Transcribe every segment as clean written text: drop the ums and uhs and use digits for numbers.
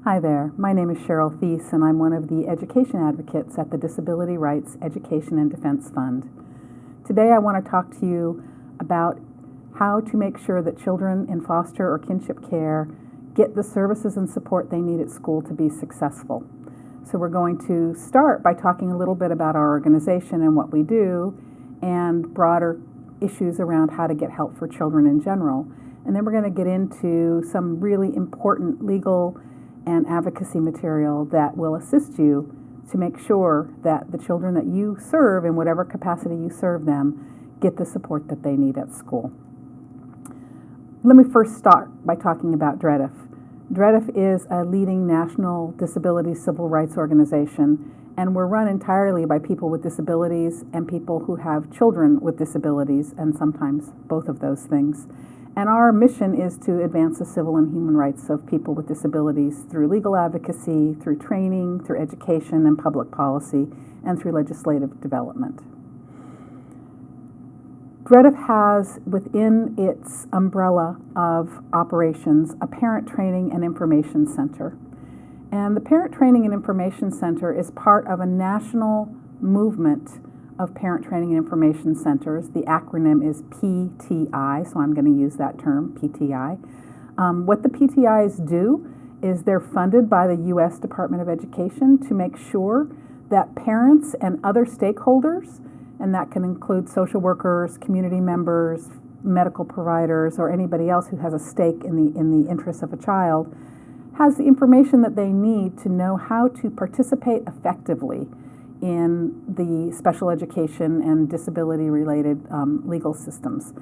Hi there, my name is Cheryl Thies and I'm one of the education advocates at the Disability Rights Education and Defense Fund. Today I want to talk to you about how to make sure that children in foster or kinship care get the services and support they need at school to be successful. So we're going to start by talking a little bit about our organization and what we do and broader issues around how to get help for children in general. And then we're going to get into some really important legal and advocacy material that will assist you to make sure that the children that you serve, in whatever capacity you serve them, get the support that they need at school. Let me first start by talking about DREDF. DREDF is a leading national disability civil rights organization, and we're run entirely by people with disabilities and people who have children with disabilities, and sometimes both of those things. And our mission is to advance the civil and human rights of people with disabilities through legal advocacy, through training, through education and public policy, and through legislative development. DREDF has within its umbrella of operations a Parent Training and Information Center. And the Parent Training and Information Center is part of a national movement of Parent Training and Information Centers. The acronym is PTI, so I'm going to use that term, PTI. What the PTIs do is they're funded by the U.S. Department of Education to make sure that parents and other stakeholders, and that can include social workers, community members, medical providers, or anybody else who has a stake in the interests of a child, has the information that they need to know how to participate effectively in the special education and disability-related legal systems.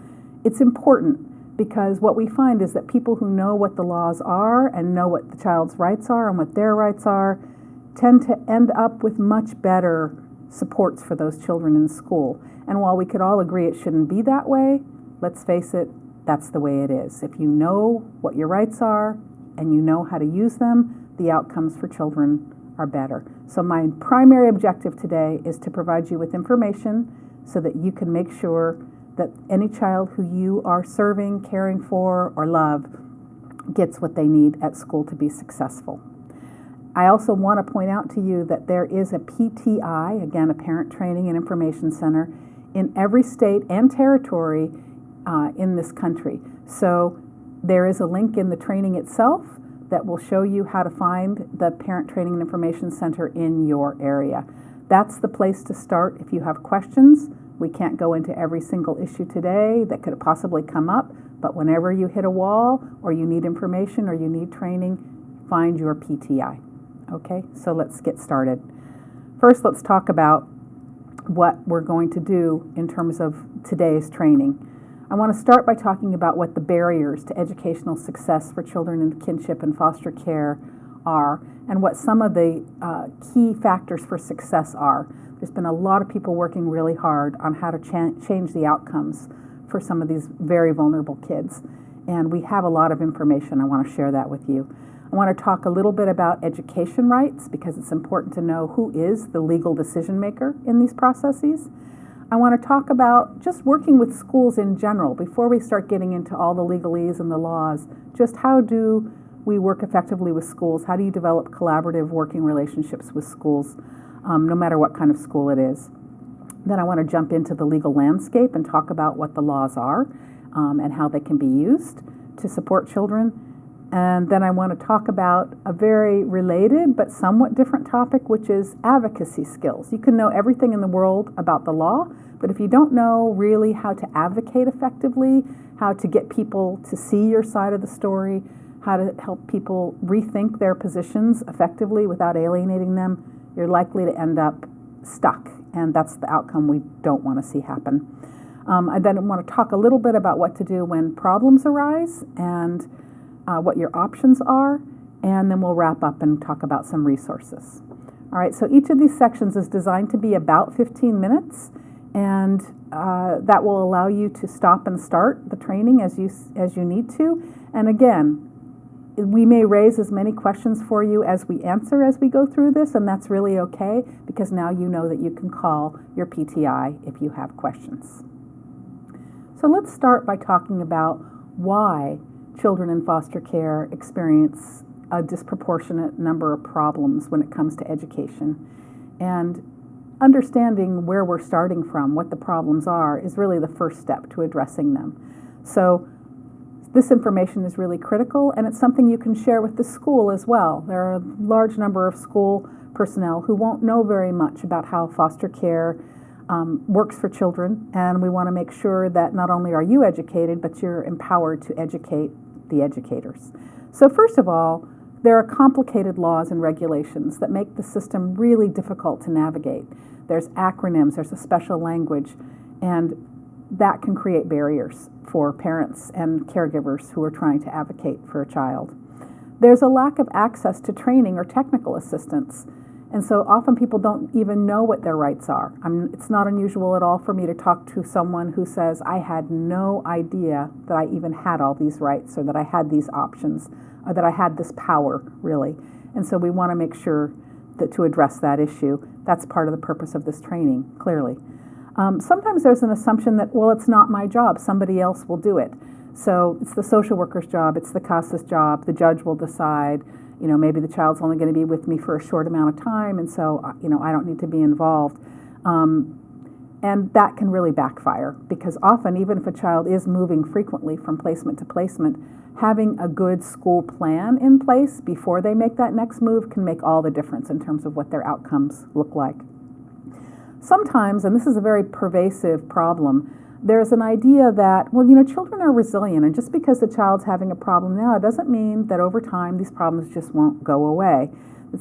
It's important because what we find is that people who know what the laws are and know what the child's rights are and what their rights are tend to end up with much better supports for those children in school. And while we could all agree it shouldn't be that way, let's face it, that's the way it is. If you know what your rights are and you know how to use them, the outcomes for children are better. So my primary objective today is to provide you with information so that you can make sure that any child who you are serving, caring for, or love gets what they need at school to be successful. I also want to point out to you that there is a PTI, again, a Parent Training and Information Center, in every state and territory in this country. So there is a link in the training itself that will show you how to find the Parent Training and Information Center in your area. That's the place to start if you have questions. We can't go into every single issue today that could possibly come up, but whenever you hit a wall or you need information or you need training, find your PTI. Okay, so let's get started. First, let's talk about what we're going to do in terms of today's training. I want to start by talking about what the barriers to educational success for children in kinship and foster care are and what some of the key factors for success are. There's been a lot of people working really hard on how to change the outcomes for some of these very vulnerable kids, and we have a lot of information. I want to share that with you. I want to talk a little bit about education rights because it's important to know who is the legal decision maker in these processes. I want to talk about just working with schools in general before we start getting into all the legalese and the laws. Just how do we work effectively with schools? How do you develop collaborative working relationships with schools, no matter what kind of school it is? Then I want to jump into the legal landscape and talk about what the laws are and how they can be used to support children. And then I want to talk about a very related but somewhat different topic, which is advocacy skills. You can know everything in the world about the law, but if you don't know really how to advocate effectively, how to get people to see your side of the story, how to help people rethink their positions effectively without alienating them, you're likely to end up stuck. And that's the outcome we don't want to see happen. I then want to talk a little bit about what to do when problems arise and what your options are, and then we'll wrap up and talk about some resources. All right, so each of these sections is designed to be about 15 minutes, and that will allow you to stop and start the training as you need to. And again, we may raise as many questions for you as we answer as we go through this, and that's really okay because now you know that you can call your PTI if you have questions. So let's start by talking about why children in foster care experience a disproportionate number of problems when it comes to education. And understanding where we're starting from, what the problems are, is really the first step to addressing them. So this information is really critical, and it's something you can share with the school as well. There are a large number of school personnel who won't know very much about how foster care works for children, and we want to make sure that not only are you educated, but you're empowered to educate the educators. So first of all, there are complicated laws and regulations that make the system really difficult to navigate. There's acronyms, there's a special language, and that can create barriers for parents and caregivers who are trying to advocate for a child. There's a lack of access to training or technical assistance, and so often people don't even know what their rights are. It's not unusual at all for me to talk to someone who says, I had no idea that I even had all these rights, or that I had these options, or that I had this power, really. And so we want to make sure that to address that issue, that's part of the purpose of this training, clearly. Sometimes there's an assumption that, well, it's not my job, somebody else will do it. So it's the social worker's job, it's the CASA's job, the judge will decide, maybe the child's only going to be with me for a short amount of time, and so, I don't need to be involved. And that can really backfire, because often, even if a child is moving frequently from placement to placement, having a good school plan in place before they make that next move can make all the difference in terms of what their outcomes look like. Sometimes, and this is a very pervasive problem, there's an idea that, children are resilient, and just because the child's having a problem now, it doesn't mean that over time these problems just won't go away.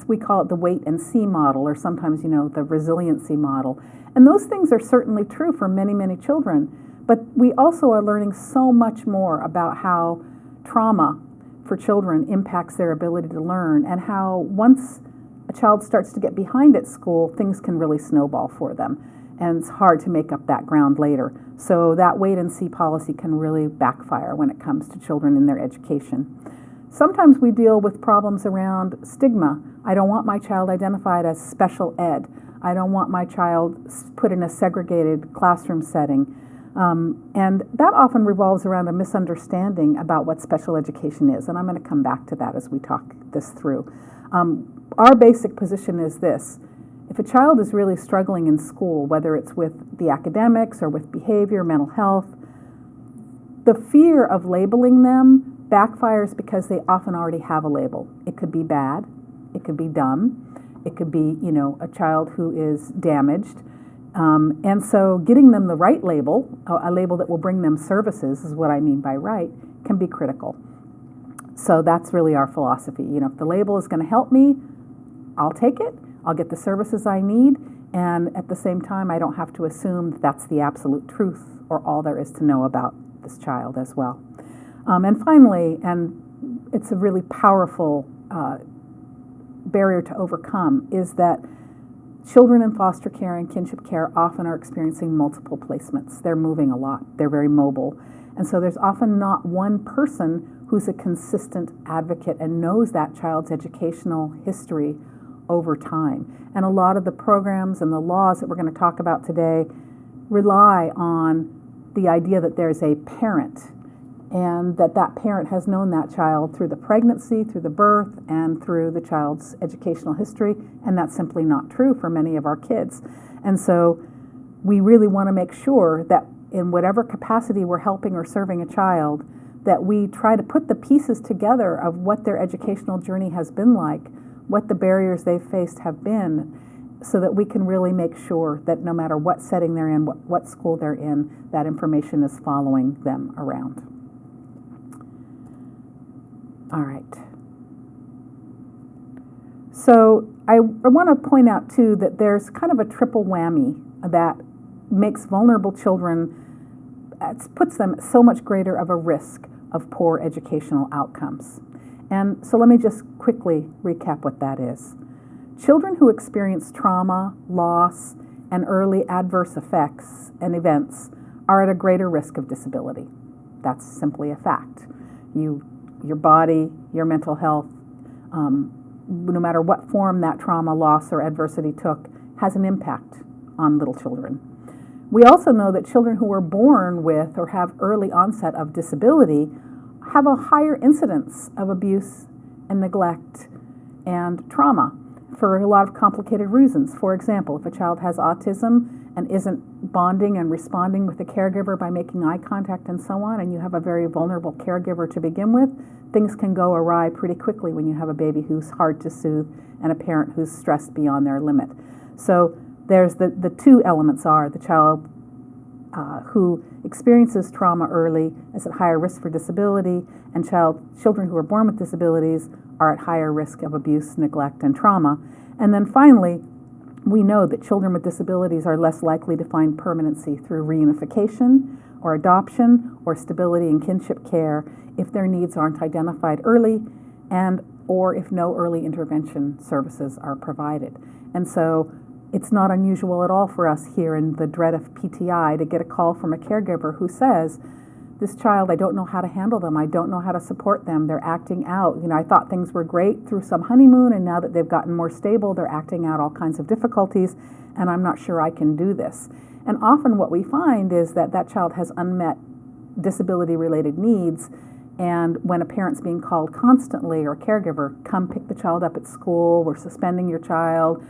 We call it the wait and see model, or sometimes, the resiliency model. And those things are certainly true for many, many children, but we also are learning so much more about how trauma for children impacts their ability to learn, and how once a child starts to get behind at school, things can really snowball for them, and it's hard to make up that ground later. So that wait and see policy can really backfire when it comes to children in their education. Sometimes we deal with problems around stigma. I don't want my child identified as special ed. I don't want my child put in a segregated classroom setting. And that often revolves around a misunderstanding about what special education is, and I'm going to come back to that as we talk this through. Our basic position is this: if a child is really struggling in school, whether it's with the academics or with behavior, mental health, the fear of labeling them backfires because they often already have a label. It could be bad, it could be dumb, it could be, a child who is damaged. And so getting them the right label, a label that will bring them services, is what I mean by right, can be critical. So that's really our philosophy. If the label is going to help me, I'll take it. I'll get the services I need, and at the same time, I don't have to assume that that's the absolute truth or all there is to know about this child as well. And finally, and it's a really powerful barrier to overcome, is that children in foster care and kinship care often are experiencing multiple placements. They're moving a lot. They're very mobile. And so there's often not one person who's a consistent advocate and knows that child's educational history over time. And a lot of the programs and the laws that we're going to talk about today rely on the idea that there's a parent, and that parent has known that child through the pregnancy, through the birth, and through the child's educational history, and that's simply not true for many of our kids. And so we really want to make sure that in whatever capacity we're helping or serving a child, that we try to put the pieces together of what their educational journey has been like, what the barriers they've faced have been, so that we can really make sure that no matter what setting they're in, what school they're in, that information is following them around. All right. So I want to point out, too, that there's kind of a triple whammy that makes vulnerable children, puts them at so much greater of a risk of poor educational outcomes. And so let me just quickly recap what that is. Children who experience trauma, loss, and early adverse effects and events are at a greater risk of disability. That's simply a fact. Your body, your mental health, no matter what form that trauma, loss, or adversity took, has an impact on little children. We also know that children who are born with or have early onset of disability have a higher incidence of abuse and neglect and trauma for a lot of complicated reasons. For example, if a child has autism and isn't bonding and responding with the caregiver by making eye contact and so on, and you have a very vulnerable caregiver to begin with, things can go awry pretty quickly when you have a baby who's hard to soothe and a parent who's stressed beyond their limit. So there's the two elements are the child who experiences trauma early is at higher risk for disability, and children who are born with disabilities are at higher risk of abuse, neglect, and trauma. And then finally, we know that children with disabilities are less likely to find permanency through reunification or adoption or stability in kinship care if their needs aren't identified early and or if no early intervention services are provided. And so it's not unusual at all for us here in the DREDF PTI to get a call from a caregiver who says, this child, I don't know how to handle them. I don't know how to support them. They're acting out. I thought things were great through some honeymoon, and now that they've gotten more stable, they're acting out all kinds of difficulties, and I'm not sure I can do this. And often what we find is that that child has unmet disability-related needs, and when a parent's being called constantly, or a caregiver, come pick the child up at school, we're suspending your child,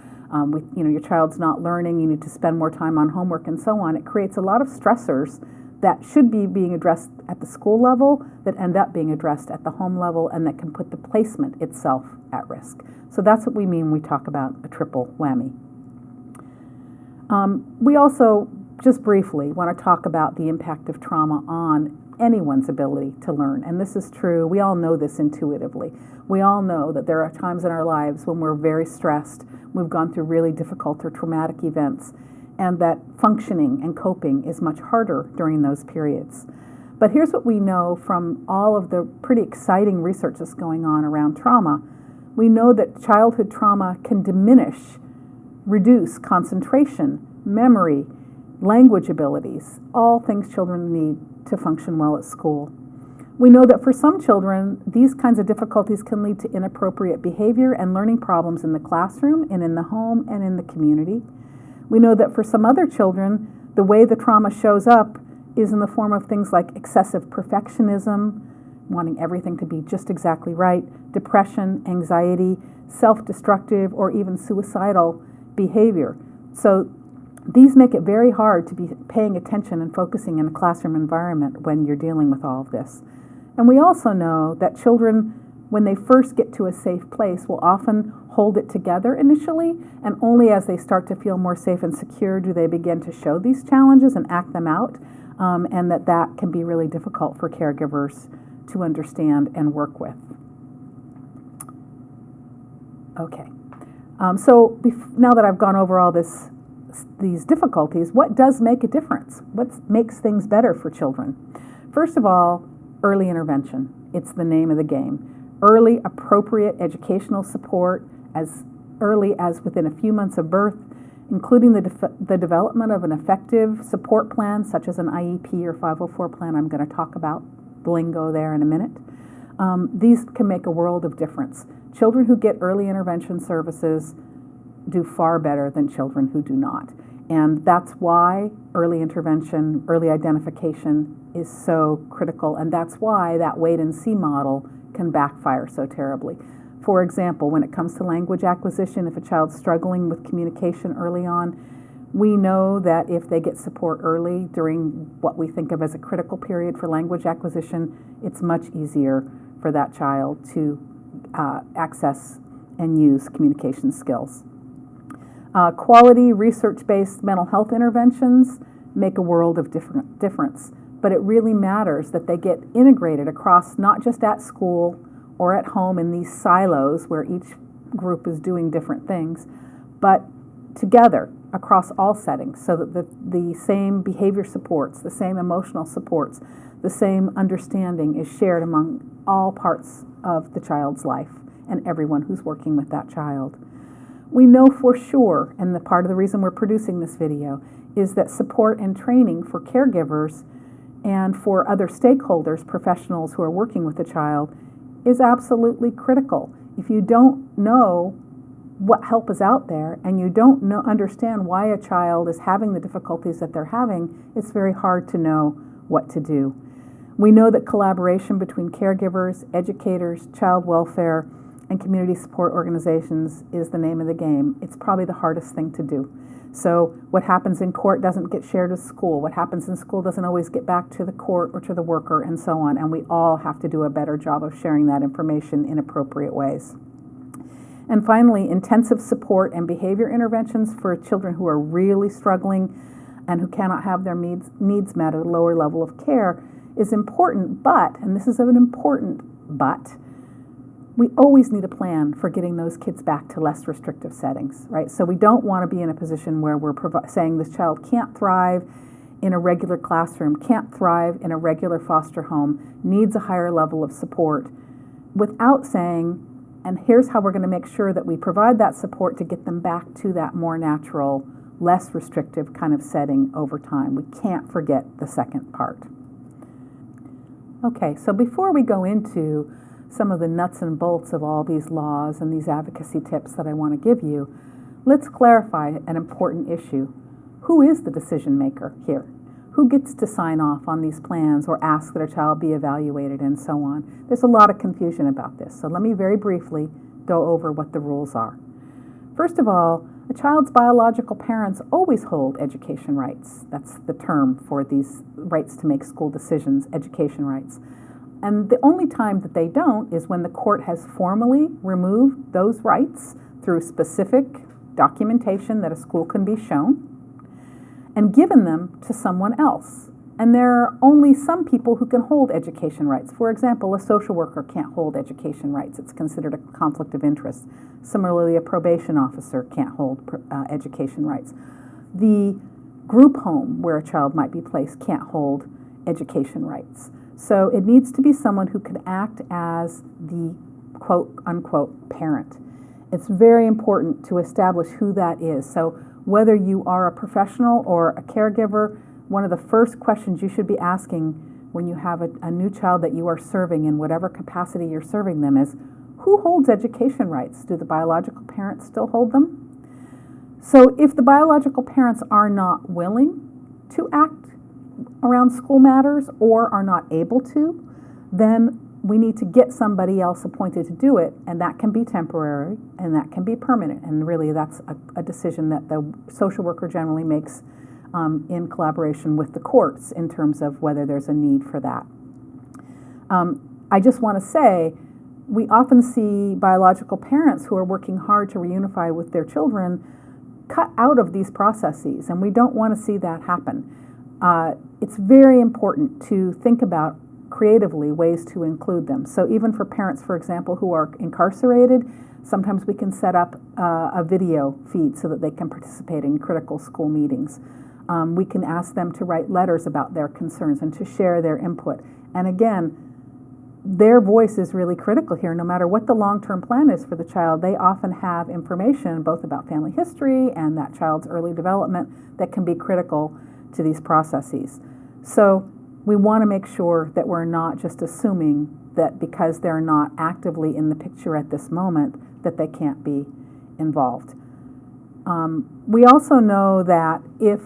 your child's not learning, you need to spend more time on homework and so on, it creates a lot of stressors that should be being addressed at the school level that end up being addressed at the home level and that can put the placement itself at risk. So that's what we mean when we talk about a triple whammy. We also, just briefly, want to talk about the impact of trauma on anyone's ability to learn. And this is true. We all know this intuitively. We all know that there are times in our lives when we're very stressed, we've gone through really difficult or traumatic events, and that functioning and coping is much harder during those periods. But here's what we know from all of the pretty exciting research that's going on around trauma. We know that childhood trauma can reduce concentration, memory, language abilities, all things children need to function well at school. We know that for some children, these kinds of difficulties can lead to inappropriate behavior and learning problems in the classroom and in the home and in the community. We know that for some other children, the way the trauma shows up is in the form of things like excessive perfectionism, wanting everything to be just exactly right, depression, anxiety, self-destructive, or even suicidal behavior. So these make it very hard to be paying attention and focusing in a classroom environment when you're dealing with all of this. And we also know that children, when they first get to a safe place, will often hold it together initially, and only as they start to feel more safe and secure do they begin to show these challenges and act them out, and that can be really difficult for caregivers to understand and work with. Okay, so now that I've gone over all these difficulties, what does make a difference? What makes things better for children? First of all, early intervention. It's the name of the game. Early, appropriate educational support as early as within a few months of birth, including the development of an effective support plan, such as an IEP or 504 plan. I'm going to talk about the lingo there in a minute. These can make a world of difference. Children who get early intervention services do far better than children who do not. And that's why early intervention, early identification is so critical, and that's why that wait and see model can backfire so terribly. For example, when it comes to language acquisition, if a child's struggling with communication early on, we know that if they get support early during what we think of as a critical period for language acquisition, it's much easier for that child to access and use communication skills. Quality research-based mental health interventions make a world of difference, but it really matters that they get integrated across, not just at school or at home in these silos where each group is doing different things, but together across all settings so that the same behavior supports, the same emotional supports, the same understanding is shared among all parts of the child's life and everyone who's working with that child. We know for sure, and the part of the reason we're producing this video, is that support and training for caregivers and for other stakeholders, professionals who are working with the child, is absolutely critical. If you don't know what help is out there and you don't understand why a child is having the difficulties that they're having, it's very hard to know what to do. We know that collaboration between caregivers, educators, child welfare, and community support organizations is the name of the game. It's probably the hardest thing to do. So what happens in court doesn't get shared with school. What happens in school doesn't always get back to the court or to the worker, and so on. And we all have to do a better job of sharing that information in appropriate ways. And finally, intensive support and behavior interventions for children who are really struggling and who cannot have their needs met at a lower level of care is important, but, and this is an important but, we always need a plan for getting those kids back to less restrictive settings, right? So we don't want to be in a position where we're saying this child can't thrive in a regular classroom, can't thrive in a regular foster home, needs a higher level of support, without saying, and here's how we're going to make sure that we provide that support to get them back to that more natural, less restrictive kind of setting over time. We can't forget the second part. Okay, so before we go into some of the nuts and bolts of all these laws and these advocacy tips that I want to give you, let's clarify an important issue. Who is the decision maker here? Who gets to sign off on these plans or ask that a child be evaluated and so on? There's a lot of confusion about this, so let me very briefly go over what the rules are. First of all, a child's biological parents always hold education rights. That's the term for these rights to make school decisions, education rights. And the only time that they don't is when the court has formally removed those rights through specific documentation that a school can be shown and given them to someone else. And there are only some people who can hold education rights. For example, a social worker can't hold education rights. It's considered a conflict of interest. Similarly, a probation officer can't hold education rights. The group home where a child might be placed can't hold education rights. So it needs to be someone who can act as the quote-unquote parent. It's very important to establish who that is. So whether you are a professional or a caregiver, one of the first questions you should be asking when you have a new child that you are serving in whatever capacity you're serving them is, who holds education rights? Do the biological parents still hold them? So if the biological parents are not willing to act around school matters or are not able to, then we need to get somebody else appointed to do it, and that can be temporary and that can be permanent. And really that's a decision that the social worker generally makes in collaboration with the courts in terms of whether there's a need for that. I just want to say, we often see biological parents who are working hard to reunify with their children cut out of these processes, and we don't want to see that happen. It's very important to think about creatively ways to include them. So even for parents, for example, who are incarcerated, sometimes we can set up a video feed so that they can participate in critical school meetings. We can ask them to write letters about their concerns and to share their input. And again, their voice is really critical here. No matter what the long-term plan is for the child, they often have information both about family history and that child's early development that can be critical to these processes. So we want to make sure that we're not just assuming that because they're not actively in the picture at this moment that they can't be involved. We also know that if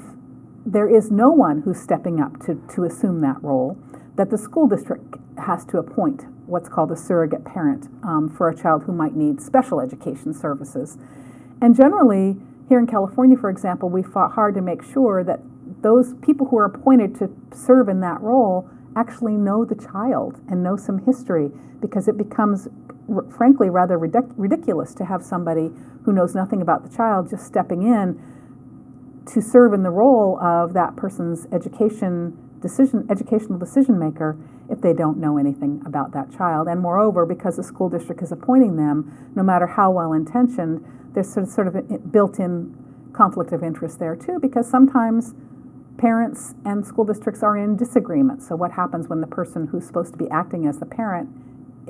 there is no one who's stepping up to assume that role, that the school district has to appoint what's called a surrogate parent for a child who might need special education services. And generally, here in California, for example, we fought hard to make sure that those people who are appointed to serve in that role actually know the child and know some history, because it becomes, frankly, rather ridiculous to have somebody who knows nothing about the child just stepping in to serve in the role of that person's educational decision maker if they don't know anything about that child. And moreover, because the school district is appointing them, no matter how well intentioned, there's sort of a built-in conflict of interest there too, because sometimes parents and school districts are in disagreement. So what happens when the person who's supposed to be acting as the parent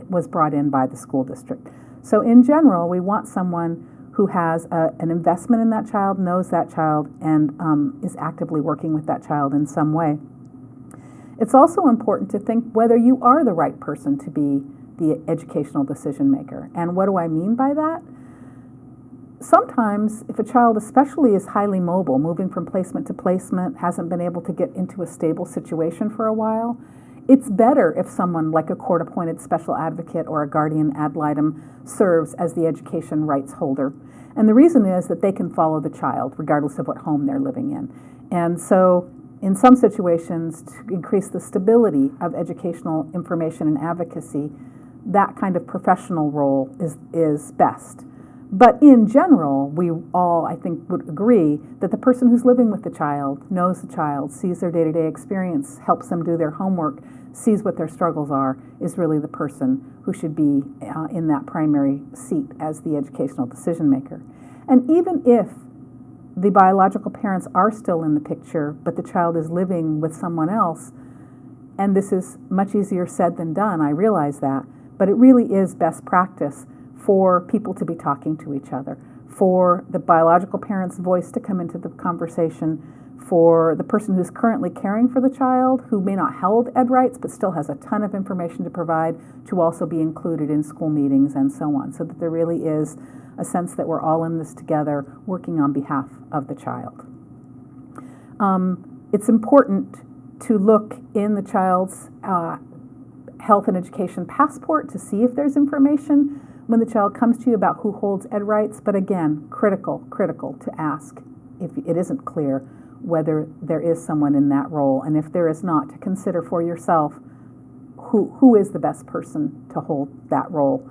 was brought in by the school district? So in general, we want someone who has an investment in that child, knows that child, and is actively working with that child in some way. It's also important to think whether you are the right person to be the educational decision maker. And what do I mean by that? Sometimes, if a child especially is highly mobile, moving from placement to placement, hasn't been able to get into a stable situation for a while, It's better if someone like a court-appointed special advocate or a guardian ad litem serves as the education rights holder. And the reason is that they can follow the child regardless of what home they're living in. And so in some situations, to increase the stability of educational information and advocacy, that kind of professional role is best. But in general, we all, I think, would agree that the person who's living with the child, knows the child, sees their day-to-day experience, helps them do their homework, sees what their struggles are, is really the person who should be in that primary seat as the educational decision maker. And even if the biological parents are still in the picture, but the child is living with someone else, and this is much easier said than done, I realize that, but it really is best practice for people to be talking to each other, for the biological parent's voice to come into the conversation, for the person who's currently caring for the child, who may not hold ed rights but still has a ton of information to provide, to also be included in school meetings and so on, so that there really is a sense that we're all in this together, working on behalf of the child. It's important to look in the child's health and education passport to see if there's information when the child comes to you about who holds ed rights, but again, critical to ask if it isn't clear whether there is someone in that role, and if there is not, to consider for yourself who is the best person to hold that role.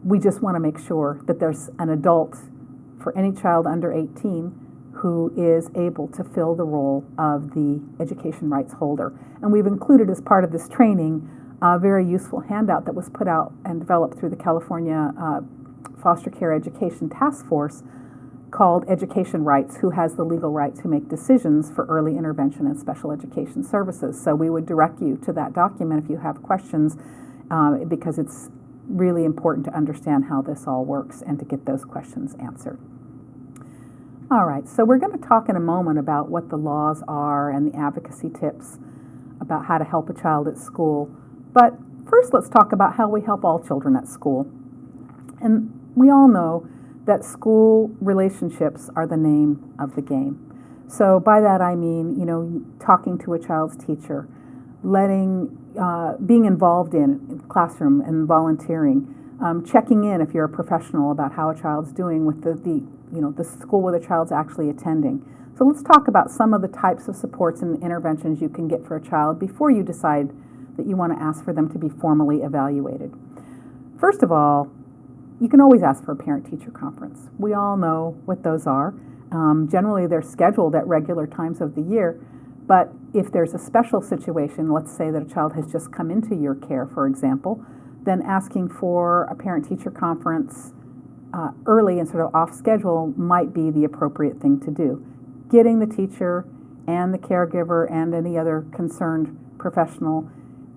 We just want to make sure that there's an adult for any child under 18 who is able to fill the role of the education rights holder. And we've included as part of this training a very useful handout that was put out and developed through the California Foster Care Education Task Force called Education Rights, who has the legal right to make decisions for early intervention and special education services. So we would direct you to that document if you have questions, because it's really important to understand how this all works and to get those questions answered. All right, so we're going to talk in a moment about what the laws are and the advocacy tips about how to help a child at school. But first, let's talk about how we help all children at school. And we all know that school relationships are the name of the game. So by that I mean, talking to a child's teacher, being involved in classroom and volunteering, checking in if you're a professional about how a child's doing with the school where the child's actually attending. So let's talk about some of the types of supports and interventions you can get for a child before you decide that you want to ask for them to be formally evaluated. First of all, you can always ask for a parent-teacher conference. We all know what those are. Generally, they're scheduled at regular times of the year, but if there's a special situation, let's say that a child has just come into your care, for example, then asking for a parent-teacher conference early and sort of off schedule might be the appropriate thing to do. Getting the teacher and the caregiver and any other concerned professional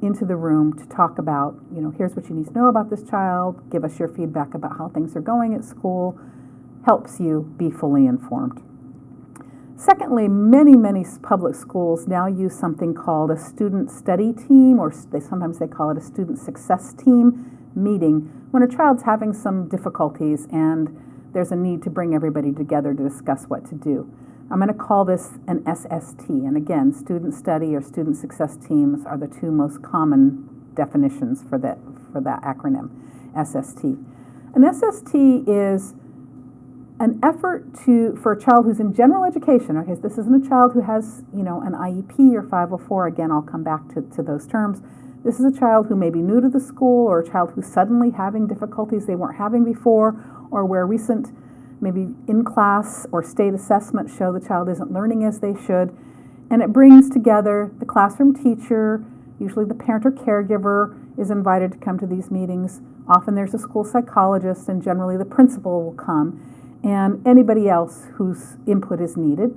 into the room to talk about, here's what you need to know about this child, give us your feedback about how things are going at school, helps you be fully informed. Secondly, many public schools now use something called a student study team, or sometimes they call it a student success team meeting, when a child's having some difficulties and there's a need to bring everybody together to discuss what to do. I'm going to call this an SST, and again, student study or student success teams are the two most common definitions for that acronym, SST. An SST is an effort for a child who's in general education. Okay, so this isn't a child who has, an IEP or 504. Again, I'll come back to those terms. This is a child who may be new to the school, or a child who's suddenly having difficulties they weren't having before, or where recent maybe in-class or state assessments show the child isn't learning as they should. And it brings together the classroom teacher, usually the parent or caregiver is invited to come to these meetings. Often there's a school psychologist, and generally the principal will come, and anybody else whose input is needed.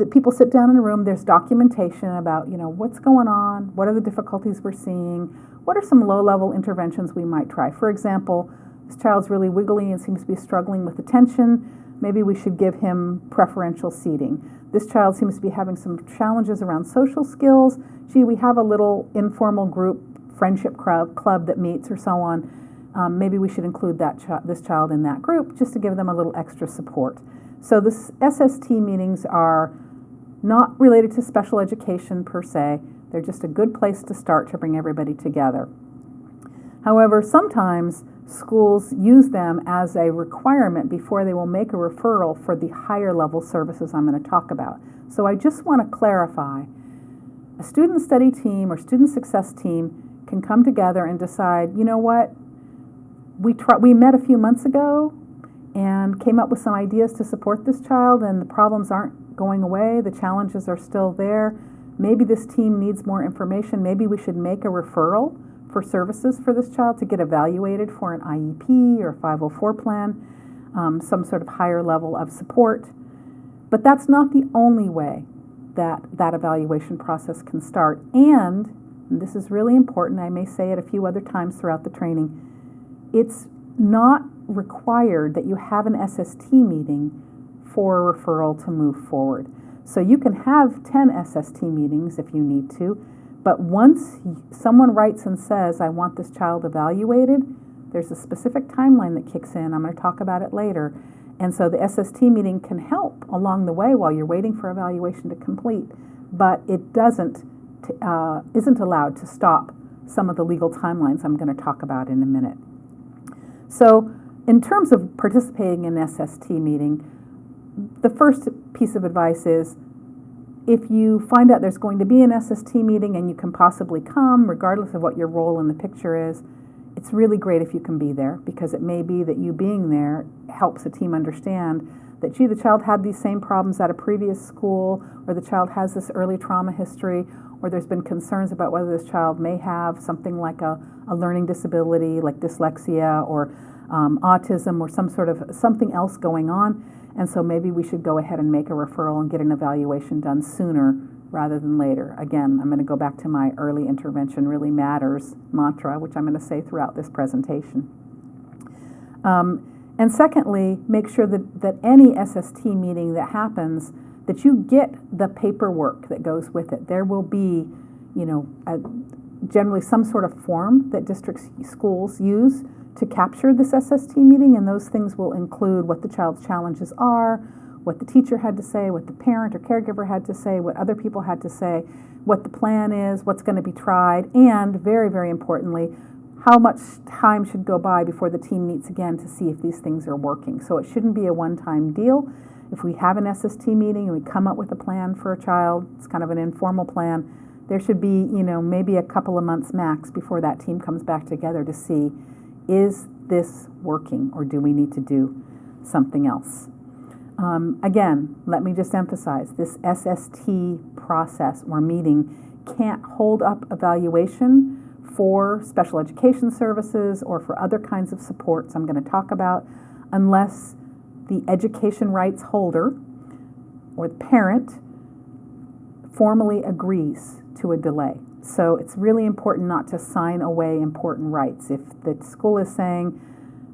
People sit down in a room, there's documentation about, what's going on, what are the difficulties we're seeing, what are some low-level interventions we might try. For example, this child's really wiggly and seems to be struggling with attention. Maybe we should give him preferential seating. This child seems to be having some challenges around social skills. We have a little informal group, friendship club that meets or so on. Maybe we should include this child in that group just to give them a little extra support. So the SST meetings are not related to special education per se, They're just a good place to start to bring everybody together. However, sometimes schools use them as a requirement before they will make a referral for the higher level services I'm going to talk about. So I just want to clarify, a student study team or student success team can come together and decide, you know what, we met a few months ago and came up with some ideas to support this child, and the problems aren't going away, the challenges are still there. Maybe this team needs more information. Maybe we should make a referral for services for this child to get evaluated for an IEP or 504 plan, some sort of higher level of support. But that's not the only way that that evaluation process can start. And this is really important, I may say it a few other times throughout the training, it's not required that you have an SST meeting for a referral to move forward. So you can have 10 SST meetings if you need to, but once someone writes and says, I want this child evaluated, there's a specific timeline that kicks in. I'm going to talk about it later. And so the SST meeting can help along the way while you're waiting for evaluation to complete, but it isn't allowed to stop some of the legal timelines I'm going to talk about in a minute. So in terms of participating in an SST meeting, the first piece of advice is, if you find out there's going to be an SST meeting and you can possibly come, regardless of what your role in the picture is, it's really great if you can be there, because it may be that you being there helps a team understand that, gee, the child had these same problems at a previous school, or the child has this early trauma history, or there's been concerns about whether this child may have something like a learning disability like dyslexia or autism, or something else going on. And so maybe we should go ahead and make a referral and get an evaluation done sooner rather than later. Again, I'm going to go back to my early intervention really matters mantra, which I'm going to say throughout this presentation. And secondly, make sure that any SST meeting that happens, that you get the paperwork that goes with it. There will be, generally some sort of form that schools use to capture this SST meeting, and those things will include what the child's challenges are, what the teacher had to say, what the parent or caregiver had to say, what other people had to say, what the plan is, what's going to be tried, and very, very importantly, how much time should go by before the team meets again to see if these things are working. So it shouldn't be a one-time deal. If we have an SST meeting and we come up with a plan for a child, it's kind of an informal plan, there should be, maybe a couple of months max before that team comes back together to see, is this working, or do we need to do something else? Again, let me just emphasize, this SST process or meeting can't hold up evaluation for special education services or for other kinds of supports I'm going to talk about, unless the education rights holder or the parent formally agrees to a delay. So it's really important not to sign away important rights. If the school is saying,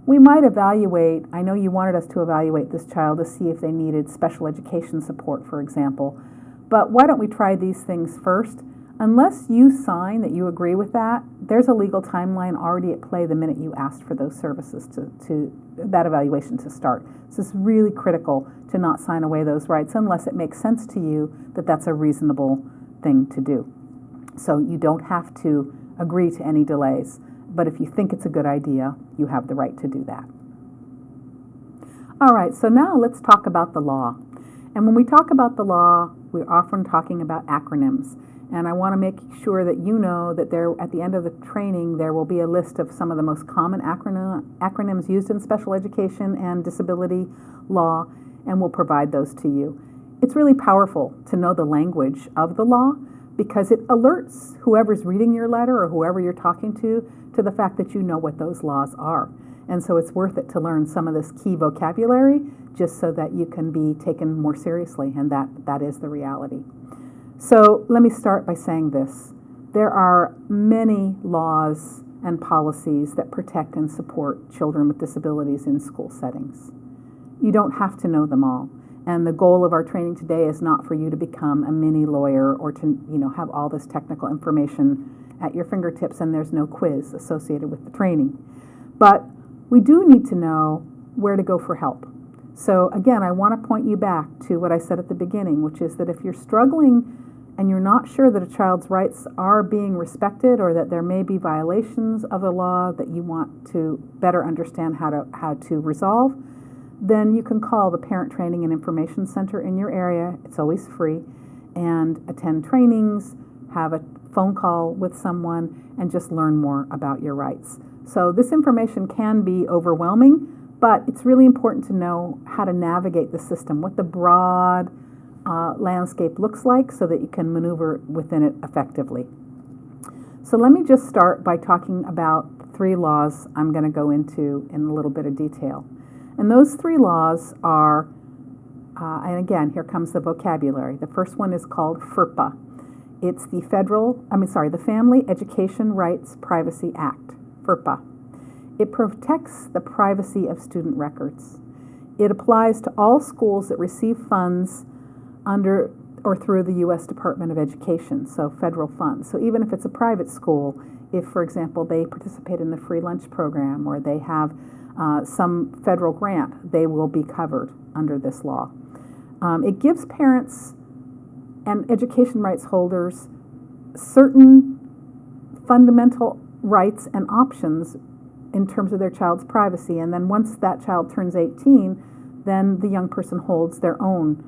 we might evaluate, I know you wanted us to evaluate this child to see if they needed special education support, for example, but why don't we try these things first? Unless you sign that you agree with that, there's a legal timeline already at play the minute you asked for those services to that evaluation to start. So it's really critical to not sign away those rights unless it makes sense to you that that's a reasonable thing to do. So you don't have to agree to any delays, but if you think it's a good idea, you have the right to do that. All right, so now let's talk about the law. And when we talk about the law, we're often talking about acronyms. And I want to make sure that you know that at the end of the training, there will be a list of some of the most common acronyms used in special education and disability law, and we'll provide those to you. It's really powerful to know the language of the law, because it alerts whoever's reading your letter or whoever you're talking to the fact that you know what those laws are. And so it's worth it to learn some of this key vocabulary just so that you can be taken more seriously, and that is the reality. So let me start by saying this. There are many laws and policies that protect and support children with disabilities in school settings. You don't have to know them all. And the goal of our training today is not for you to become a mini lawyer or to have all this technical information at your fingertips and there's no quiz associated with the training. But we do need to know where to go for help. So again, I want to point you back to what I said at the beginning, which is that if you're struggling and you're not sure that a child's rights are being respected or that there may be violations of the law that you want to better understand how to resolve, then you can call the Parent Training and Information Center in your area. It's always free, and attend trainings, have a phone call with someone, and just learn more about your rights. So this information can be overwhelming, but it's really important to know how to navigate the system, what the broad landscape looks like so that you can maneuver within it effectively. So let me just start by talking about 3 laws I'm going to go into in a little bit of detail. And those 3 laws are, and again, here comes the vocabulary. The first one is called FERPA. It's the Family Education Rights Privacy Act, FERPA. It protects the privacy of student records. It applies to all schools that receive funds under or through the U.S. Department of Education, so federal funds. So even if it's a private school, if, for example, they participate in the free lunch program or they have some federal grant, they will be covered under this law. It gives parents and education rights holders certain fundamental rights and options in terms of their child's privacy. And then once that child turns 18, then the young person holds their own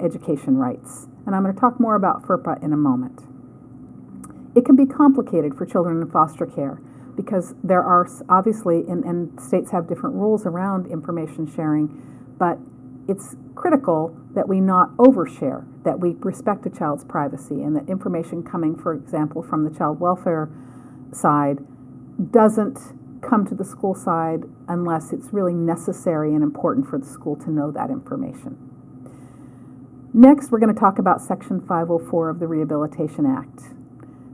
education rights. And I'm going to talk more about FERPA in a moment. It can be complicated for children in foster care because there are obviously, and states have different rules around information sharing, but it's critical that we not overshare, that we respect a child's privacy, and that information coming, for example, from the child welfare side doesn't come to the school side unless it's really necessary and important for the school to know that information. Next, we're going to talk about Section 504 of the Rehabilitation Act.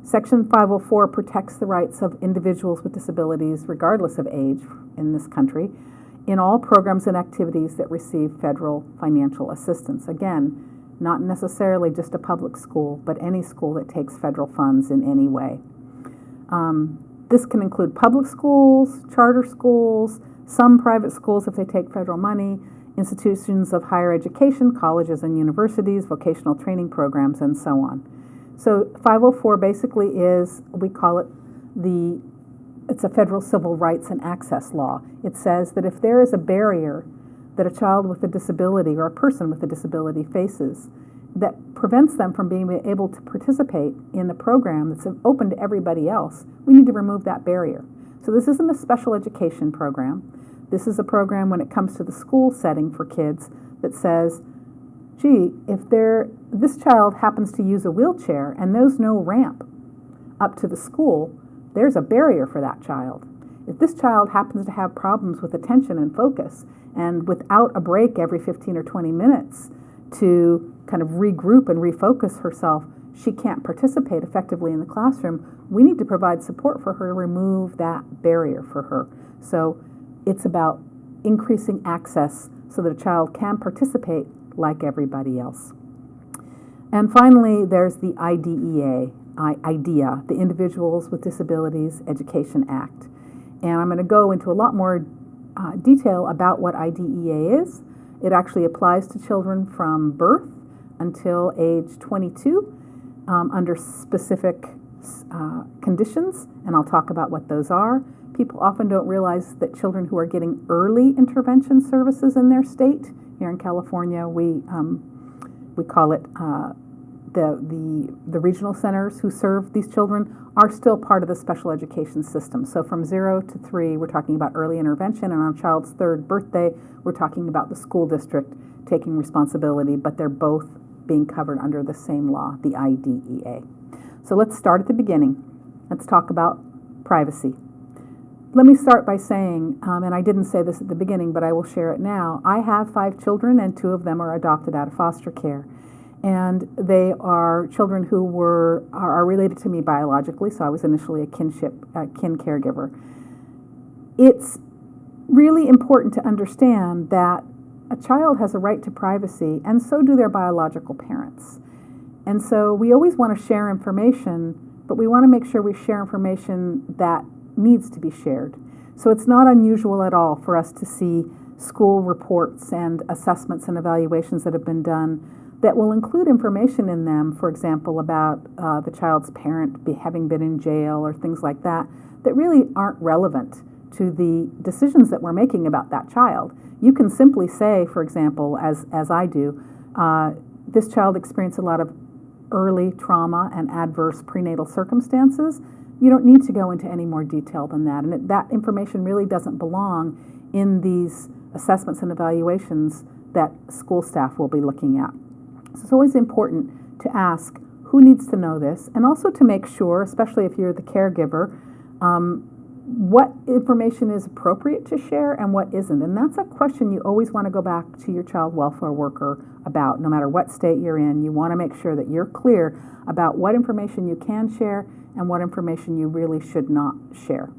Section 504 protects the rights of individuals with disabilities, regardless of age in this country, in all programs and activities that receive federal financial assistance. Again, not necessarily just a public school, but any school that takes federal funds in any way. This can include public schools, charter schools, some private schools if they take federal money, institutions of higher education, colleges and universities, vocational training programs, and so on. So 504 basically is, we call it it's a federal civil rights and access law. It says that if there is a barrier that a child with a disability or a person with a disability faces that prevents them from being able to participate in a program that's open to everybody else, we need to remove that barrier. So this isn't a special education program. This is a program when it comes to the school setting for kids that says, gee, if this child happens to use a wheelchair and there's no ramp up to the school, there's a barrier for that child. If this child happens to have problems with attention and focus, and without a break every 15 or 20 minutes to kind of regroup and refocus herself, she can't participate effectively in the classroom, we need to provide support for her to remove that barrier for her. So it's about increasing access so that a child can participate like everybody else. And finally, there's the IDEA, the Individuals with Disabilities Education Act. And I'm going to go into a lot more detail about what IDEA is. It actually applies to children from birth until age 22 under specific conditions, and I'll talk about what those are. People often don't realize that children who are getting early intervention services in their state, here in California, we call it the regional centers who serve these children, are still part of the special education system. So from 0 to 3, we're talking about early intervention, and on a child's 3rd birthday, we're talking about the school district taking responsibility, but they're both being covered under the same law, the IDEA. So let's start at the beginning. Let's talk about privacy. Let me start by saying, and I didn't say this at the beginning, but I will share it now, I have 5 children, and 2 of them are adopted out of foster care. And they are children who are related to me biologically, so I was initially a kin caregiver. It's really important to understand that a child has a right to privacy, and so do their biological parents. And so we always want to share information, but we want to make sure we share information that needs to be shared. So it's not unusual at all for us to see school reports and assessments and evaluations that have been done that will include information in them, for example, about the child's parent having been in jail or things like that, that really aren't relevant to the decisions that we're making about that child. You can simply say, for example, as I do, this child experienced a lot of early trauma and adverse prenatal circumstances. You don't need to go into any more detail than that. And that information really doesn't belong in these assessments and evaluations that school staff will be looking at. So it's always important to ask who needs to know this, and also to make sure, especially if you're the caregiver, what information is appropriate to share and what isn't. And that's a question you always want to go back to your child welfare worker about. No matter what state you're in, you want to make sure that you're clear about what information you can share and what information you really should not share.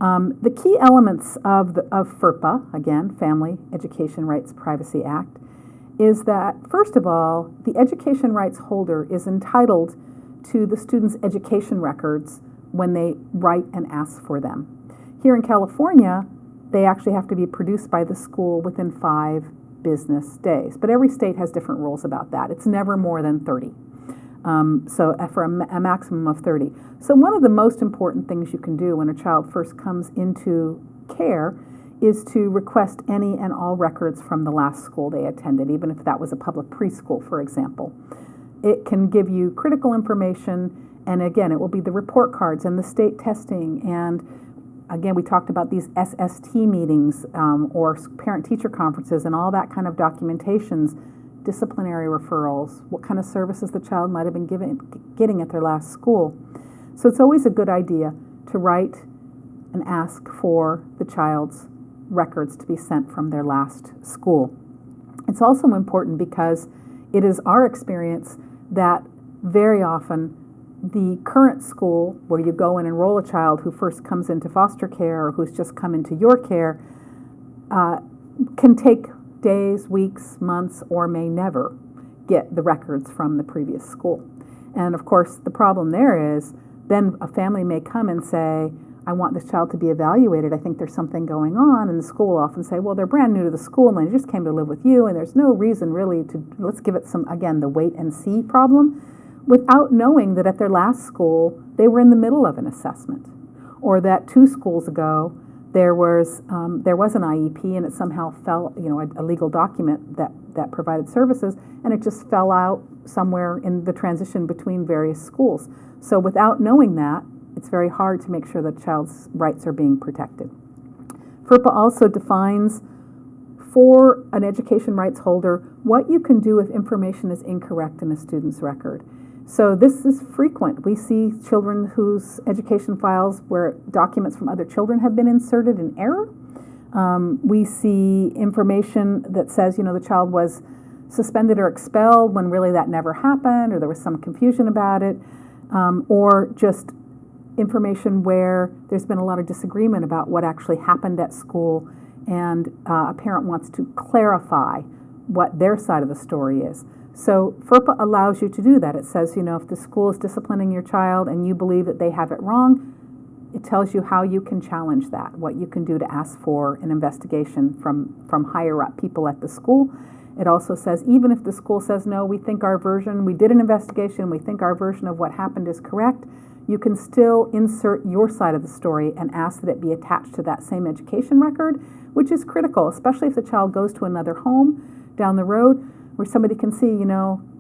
The key elements of FERPA, again, Family Education Rights Privacy Act, is that, first of all, the education rights holder is entitled to the student's education records when they write and ask for them. Here in California, they actually have to be produced by the school within 5 business days. But every state has different rules about that. It's never more than 30. So for a maximum of 30. So one of the most important things you can do when a child first comes into care is to request any and all records from the last school they attended, even if that was a public preschool, for example. It can give you critical information, and again, it will be the report cards and the state testing, and again, we talked about these SST meetings or parent-teacher conferences and all that kind of documentations, disciplinary referrals, what kind of services the child might have been getting at their last school. So it's always a good idea to write and ask for the child's records to be sent from their last school. It's also important because it is our experience that very often the current school where you go and enroll a child who first comes into foster care or who's just come into your care can take days, weeks, months, or may never get the records from the previous school. And of course, the problem there is then a family may come and say, I want this child to be evaluated. I think there's something going on. And the school will often say, well, they're brand new to the school and they just came to live with you, and there's no reason really to, let's give it some, again, the wait and see problem, without knowing that at their last school, they were in the middle of an assessment. Or that 2 schools ago, there was an IEP and it somehow fell, a legal document that provided services, and it just fell out somewhere in the transition between various schools. So without knowing that, it's very hard to make sure that child's rights are being protected. FERPA also defines for an education rights holder what you can do if information is incorrect in a student's record. So this is frequent. We see children whose education files where documents from other children have been inserted in error. We see information that says, the child was suspended or expelled when really that never happened, or there was some confusion about it, or just information where there's been a lot of disagreement about what actually happened at school, and a parent wants to clarify what their side of the story is. So FERPA allows you to do that. It says, if the school is disciplining your child and you believe that they have it wrong, it tells you how you can challenge that, what you can do to ask for an investigation from higher up people at the school. It also says, even if the school says, no, we did an investigation, we think our version of what happened is correct, you can still insert your side of the story and ask that it be attached to that same education record, which is critical, especially if the child goes to another home down the road where somebody can see,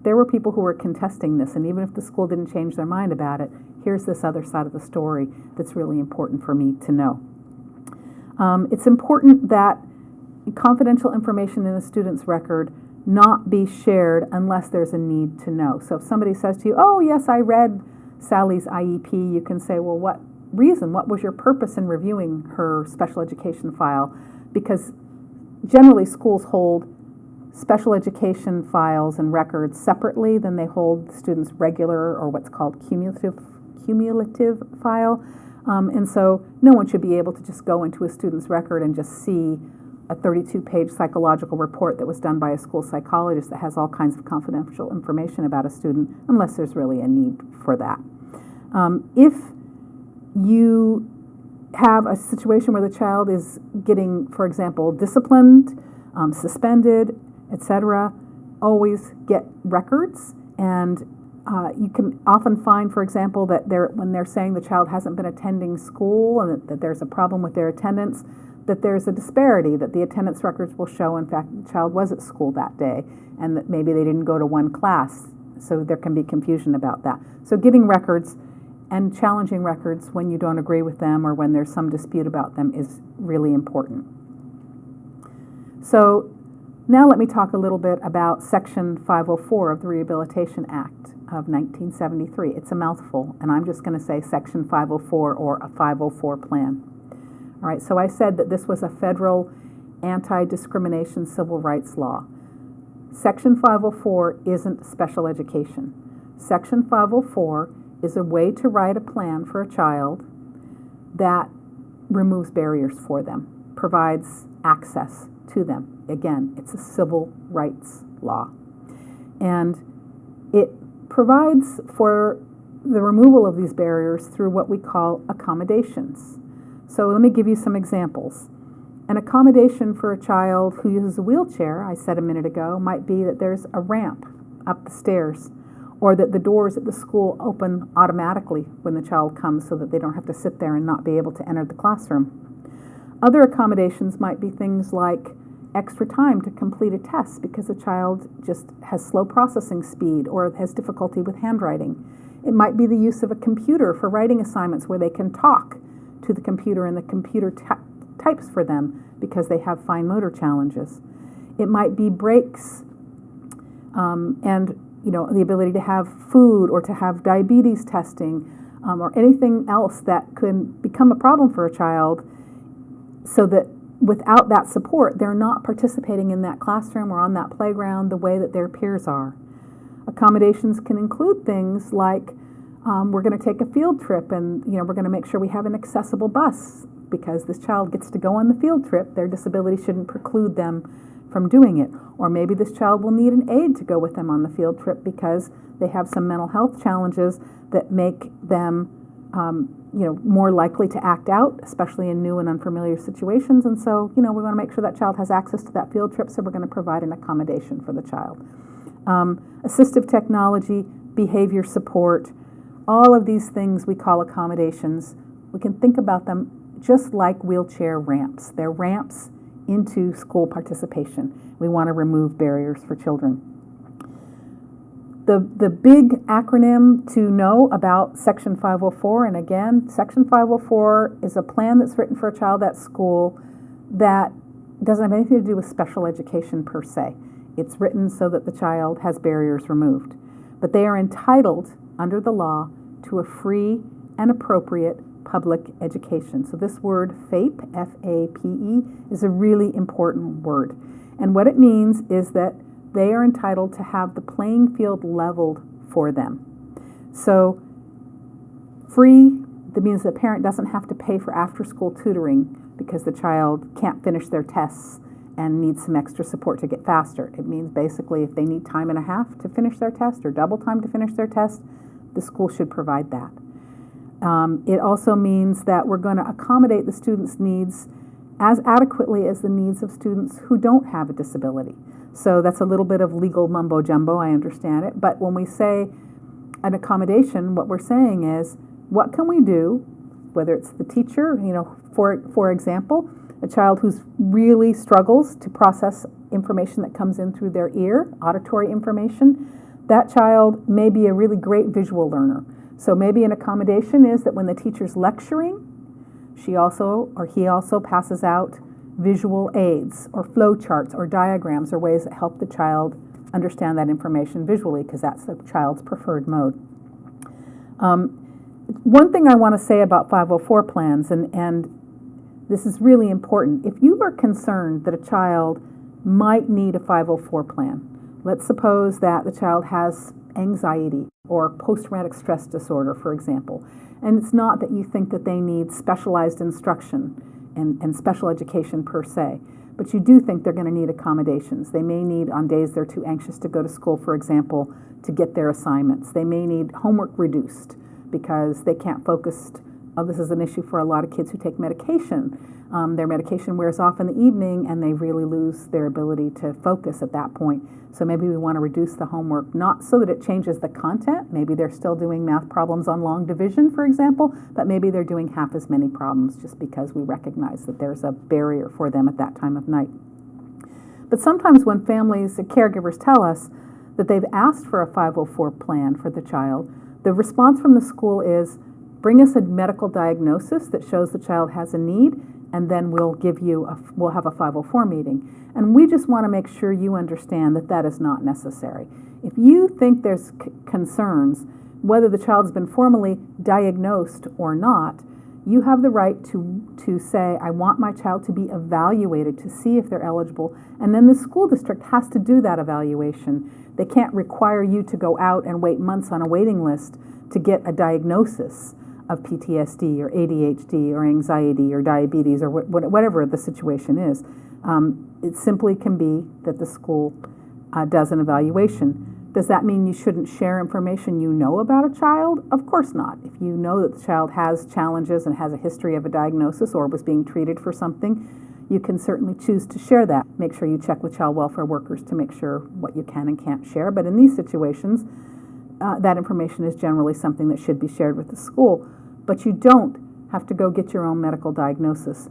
there were people who were contesting this, and even if the school didn't change their mind about it, here's this other side of the story that's really important for me to know. It's important that confidential information in a student's record not be shared unless there's a need to know. So if somebody says to you, oh, yes, I read Sally's IEP, you can say, well, what was your purpose in reviewing her special education file? Because generally schools hold special education files and records separately than they hold students' regular or what's called cumulative file. And so no one should be able to just go into a student's record and just see a 32-page psychological report that was done by a school psychologist that has all kinds of confidential information about a student unless there's really a need for that. If you have a situation where the child is getting, for example, disciplined, suspended, etc., always get records, and you can often find, for example, that when they're saying the child hasn't been attending school and that there's a problem with their attendance, that there's a disparity, that the attendance records will show, in fact, the child was at school that day, and that maybe they didn't go to one class, so there can be confusion about that. So getting records and challenging records when you don't agree with them or when there's some dispute about them is really important. So now let me talk a little bit about Section 504 of the Rehabilitation Act of 1973. It's a mouthful, and I'm just going to say Section 504 or a 504 plan. All right, so I said that this was a federal anti-discrimination civil rights law. Section 504 isn't special education. Section 504 is a way to write a plan for a child that removes barriers for them, provides access to them. Again, it's a civil rights law. And it provides for the removal of these barriers through what we call accommodations. So let me give you some examples. An accommodation for a child who uses a wheelchair, I said a minute ago, might be that there's a ramp up the stairs, or that the doors at the school open automatically when the child comes so that they don't have to sit there and not be able to enter the classroom. Other accommodations might be things like extra time to complete a test because a child just has slow processing speed or has difficulty with handwriting. It might be the use of a computer for writing assignments where they can talk to the computer and the computer types for them because they have fine motor challenges. It might be breaks and the ability to have food or to have diabetes testing or anything else that could become a problem for a child, so that without that support, they're not participating in that classroom or on that playground the way that their peers are. Accommodations can include things like we're going to take a field trip and we're going to make sure we have an accessible bus because this child gets to go on the field trip. Their disability shouldn't preclude them from doing it. Or maybe this child will need an aide to go with them on the field trip because they have some mental health challenges that make them more likely to act out, especially in new and unfamiliar situations. And so, we want to make sure that child has access to that field trip, so we're going to provide an accommodation for the child. Assistive technology, behavior support, all of these things we call accommodations. We can think about them just like wheelchair ramps. They're ramps into school participation. We want to remove barriers for children. The big acronym to know about Section 504, and again, Section 504 is a plan that's written for a child at school that doesn't have anything to do with special education per se. It's written so that the child has barriers removed. But they are entitled, under the law, to a free and appropriate public education. So this word FAPE, F-A-P-E, is a really important word. And what it means is that they are entitled to have the playing field leveled for them. So free, that means the parent doesn't have to pay for after-school tutoring because the child can't finish their tests and needs some extra support to get faster. It means basically if they need time and a half to finish their test or double time to finish their test, the school should provide that. It also means that we're going to accommodate the students' needs as adequately as the needs of students who don't have a disability. So that's a little bit of legal mumbo-jumbo, I understand it, but when we say an accommodation, what we're saying is, what can we do, whether it's the teacher, for example, a child who really struggles to process information that comes in through their ear, auditory information, that child may be a really great visual learner. So maybe an accommodation is that when the teacher's lecturing, he also passes out visual aids or flow charts or diagrams or ways that help the child understand that information visually, because that's the child's preferred mode. One thing I want to say about 504 plans, and this is really important, if you are concerned that a child might need a 504 plan, let's suppose that the child has anxiety or post-traumatic stress disorder, for example, and it's not that you think that they need specialized instruction and special education per se, but you do think they're going to need accommodations. They may need, on days they're too anxious to go to school, for example, to get their assignments. They may need homework reduced because they can't focus. This is an issue for a lot of kids who take medication. Their medication wears off in the evening and they really lose their ability to focus at that point. So maybe we want to reduce the homework, not so that it changes the content. Maybe they're still doing math problems on long division, for example, but maybe they're doing half as many problems just because we recognize that there's a barrier for them at that time of night. But sometimes when families and caregivers tell us that they've asked for a 504 plan for the child, the response from the school is, bring us a medical diagnosis that shows the child has a need, and then we'll have a 504 meeting. And we just want to make sure you understand that that is not necessary. If you think there's concerns, whether the child's been formally diagnosed or not, you have the right to say, I want my child to be evaluated to see if they're eligible, and then the school district has to do that evaluation. They can't require you to go out and wait months on a waiting list to get a diagnosis of PTSD or ADHD or anxiety or diabetes or whatever the situation is. It simply can be that the school does an evaluation. Does that mean you shouldn't share information you know about a child? Of course not. If you know that the child has challenges and has a history of a diagnosis or was being treated for something, you can certainly choose to share that. Make sure you check with child welfare workers to make sure what you can and can't share. But in these situations, that information is generally something that should be shared with the school. But you don't have to go get your own medical diagnosis.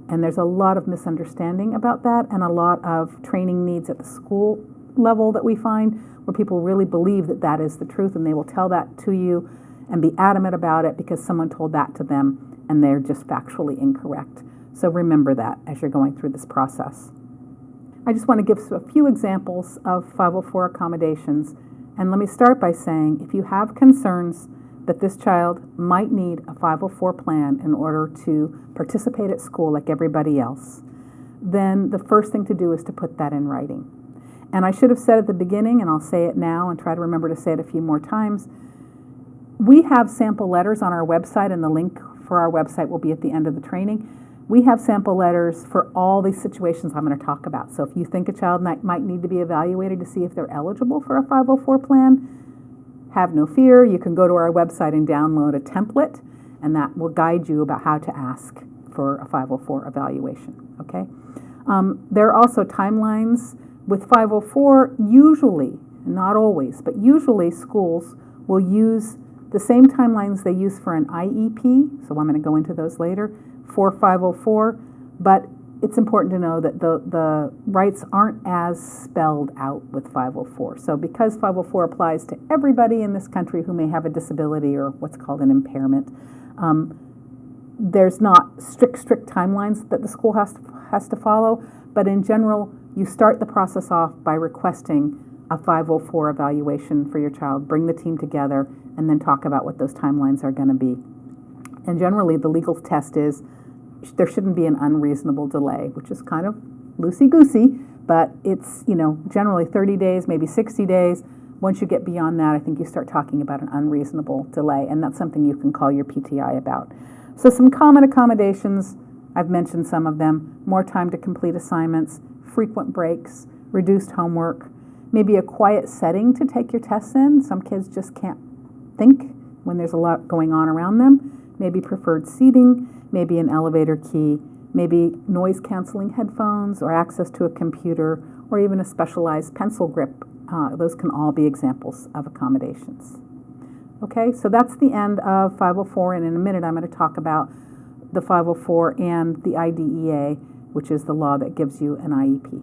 And there's a lot of misunderstanding about that and a lot of training needs at the school level that we find where people really believe that that is the truth, and they will tell that to you and be adamant about it because someone told that to them and they're just factually incorrect. So remember that as you're going through this process. I just want to give a few examples of 504 accommodations. And let me start by saying, if you have concerns that this child might need a 504 plan in order to participate at school like everybody else, then the first thing to do is to put that in writing. And I should have said at the beginning, and I'll say it now and try to remember to say it a few more times, we have sample letters on our website, and the link for our website will be at the end of the training. We have sample letters for all these situations I'm going to talk about. So if you think a child might need to be evaluated to see if they're eligible for a 504 plan, have no fear. You can go to our website and download a template, and that will guide you about how to ask for a 504 evaluation. Okay? There are also timelines with 504. Usually, not always, but usually schools will use the same timelines they use for an IEP, so I'm going to go into those later, for 504, but it's important to know that the rights aren't as spelled out with 504. So because 504 applies to everybody in this country who may have a disability or what's called an impairment, there's not strict timelines that the school has to follow, but in general, you start the process off by requesting a 504 evaluation for your child, bring the team together, and then talk about what those timelines are going to be. And generally, the legal test is there shouldn't be an unreasonable delay, which is kind of loosey-goosey, but it's, generally 30 days, maybe 60 days. Once you get beyond that, I think you start talking about an unreasonable delay, and that's something you can call your PTI about. So some common accommodations, I've mentioned some of them: more time to complete assignments, frequent breaks, reduced homework, maybe a quiet setting to take your tests in. Some kids just can't think when there's a lot going on around them. Maybe preferred seating, maybe an elevator key, maybe noise-canceling headphones or access to a computer or even a specialized pencil grip. Those can all be examples of accommodations. Okay, so that's the end of 504, and in a minute I'm going to talk about the 504 and the IDEA, which is the law that gives you an IEP.